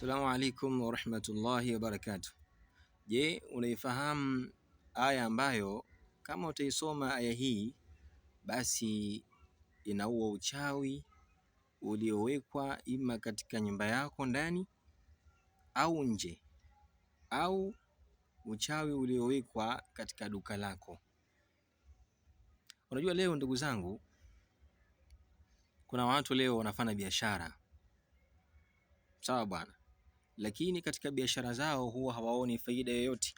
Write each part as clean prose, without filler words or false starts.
Assalamu alaikum warahmatullahi wabarakatuh. Je, unaifahamu aya ambayo kama utaisoma aya hii basi inaua uchawi uliowekwa ima katika nyumba yako ndani au nje, au uchawi uliowekwa katika duka lako? Unajua leo ndugu zangu, kuna watu leo wanafanya biashara, sawa bwana, lakini katika biashara zao huwa hawaoni faida yoyote.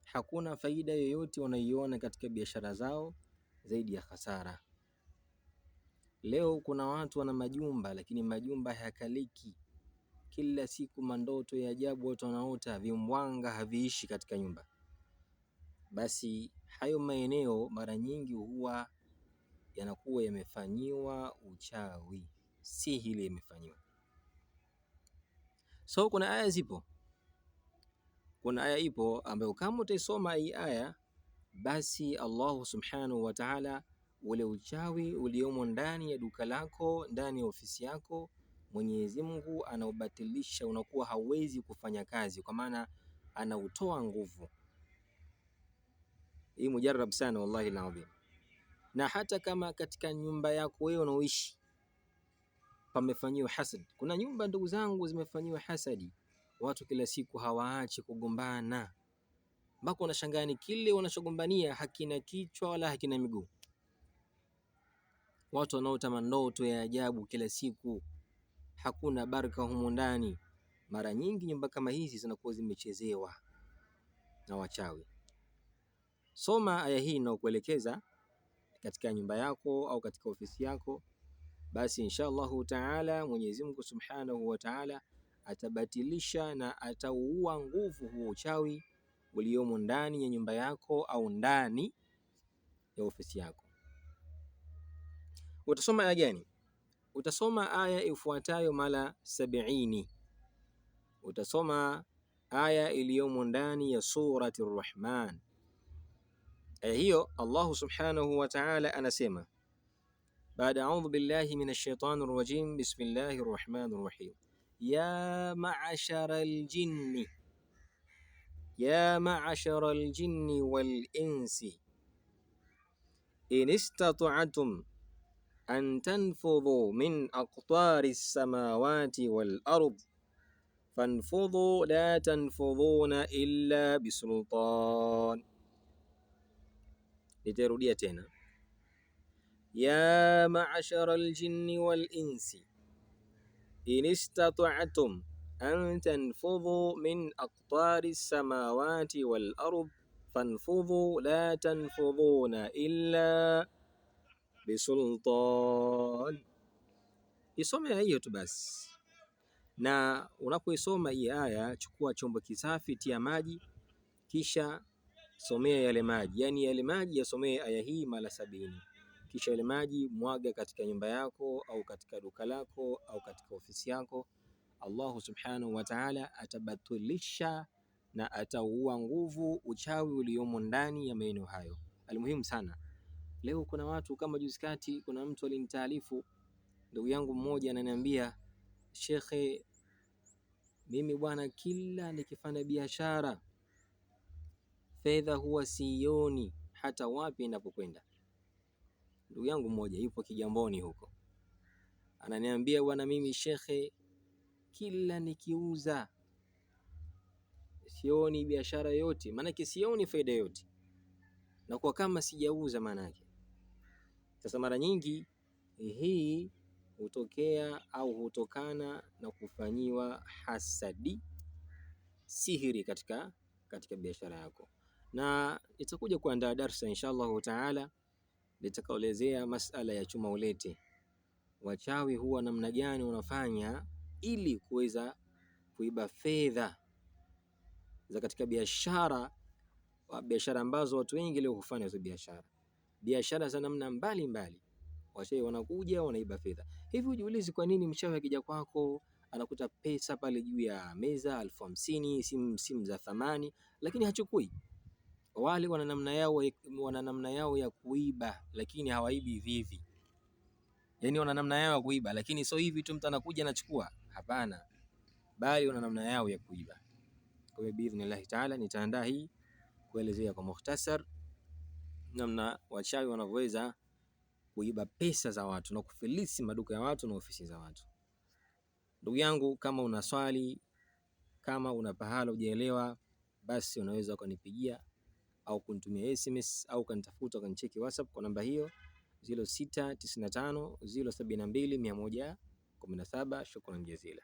Hakuna faida yoyote wanaiona katika biashara zao zaidi ya hasara. Leo kuna watu wana majumba, lakini majumba hayakaliki. Kila siku mandoto ya ajabu watu wanaota, vimbwanga haviishi katika nyumba. Basi hayo maeneo mara nyingi huwa yanakuwa yamefanyiwa uchawi, si hili yamefanyiwa. So kuna aya zipo, kuna aya ipo ambayo kama utaisoma hii aya, basi Allah subhanahu wa ta'ala, ule uchawi uliomo ndani ya duka lako, ndani ya ofisi yako, Mwenyezi Mungu anaubatilisha, unakuwa hauwezi kufanya kazi, kwa maana anautoa nguvu. Hii mujarrab sana wallahi alazim. Na hata kama katika nyumba yako wewe unaoishi pamefanyiwa hasad, kuna nyumba ndugu zangu zimefanyiwa hasadi, watu kila siku hawaachi kugombana, mpaka unashangaa ni kile wanachogombania hakina kichwa wala hakina miguu. Watu wanaota mandoto ya ajabu kila siku, hakuna baraka humo ndani. Mara nyingi nyumba kama hizi zinakuwa zimechezewa na wachawi. Soma aya hii inayokuelekeza katika nyumba yako au katika ofisi yako, basi insha Allahu taala Mwenyezi Mungu subhanahu wa taala atabatilisha na atauua nguvu huo uchawi uliomo ndani ya nyumba yako au ndani ya ofisi yako. Utasoma aya gani? Utasoma aya ifuatayo mara 70. Utasoma aya iliyomo ndani ya surati Ar-Rahman. Aya hiyo Allah subhanahu wa ta'ala anasema, baada a'udhu billahi minash shaitani rrajim, bismillahir rahmanir rahim, ya ma'ashara al-jinni wal insi in istata'tum an tanfudhu min aqtari as-samawati wal ard fanfudhu la tanfudhuna illa bisultan. Nitarudia tena, ya ma'ashara al-jinni wal insi in istata'tum an tanfudhu min aqtari as-samawati wal ard fanfudhu la tanfudhuna illa bisultan. Isome hiyo tu basi. Na unapoisoma hii aya, chukua chombo kisafi, tia maji, kisha somea yale maji, yani yale maji yasomee aya hii mara 70. Kisha yale maji mwaga katika nyumba yako au katika duka lako au katika ofisi yako. Allah subhanahu wa ta'ala atabatilisha na atauua nguvu uchawi uliomo ndani ya maeneo hayo. Almuhimu sana, leo kuna watu kama juzi kati, kuna mtu alinitaarifu, ndugu yangu mmoja ananiambia, shekhe, mimi bwana, kila nikifanya biashara fedha huwa sioni hata wapi ninapokwenda. Ndugu yangu mmoja yupo Kigamboni huko, ananiambia, bwana, mimi shekhe, kila nikiuza sioni biashara yote, maanake sioni faida yote, na kwa kama sijauza maanake. Sasa mara nyingi hii hutokea au hutokana na kufanyiwa hasadi, sihiri katika biashara yako. Na itakuja kuandaa darsa insha Allahu taala litakaolezea masala ya chuma ulete, wachawi huwa namna gani wanafanya ili kuweza kuiba fedha za katika biashara ambazo watu wengi leo hufanya hizo biashara za namna mbalimbali. Wachawi wanakuja wanaiba fedha. Hivi ujiulize, kwa nini mchawi akija kwako anakuta pesa pale juu ya meza 50,000, simu za thamani, lakini hachukui? Wale wana namna yao ya kuiba, lakini hawaibi vivi. Yani wana namna yao ya kuiba, lakini sio hivi tu mtu anakuja anachukua. Hapana, bali wana namna yao ya kuiba. Kwa hiyo biidhnillah taala nitaandaa hii kuelezea kwa mukhtasar namna wachawi wanavyoweza kuiba pesa za watu na kufilisi maduka ya watu na ofisi za watu. Ndugu yangu, kama una swali, kama una pahala hujaelewa, basi unaweza ukanipigia au kunitumia SMS au kanitafuta ukanicheki WhatsApp kwa namba hiyo 0695 072 117. Shukran jazila.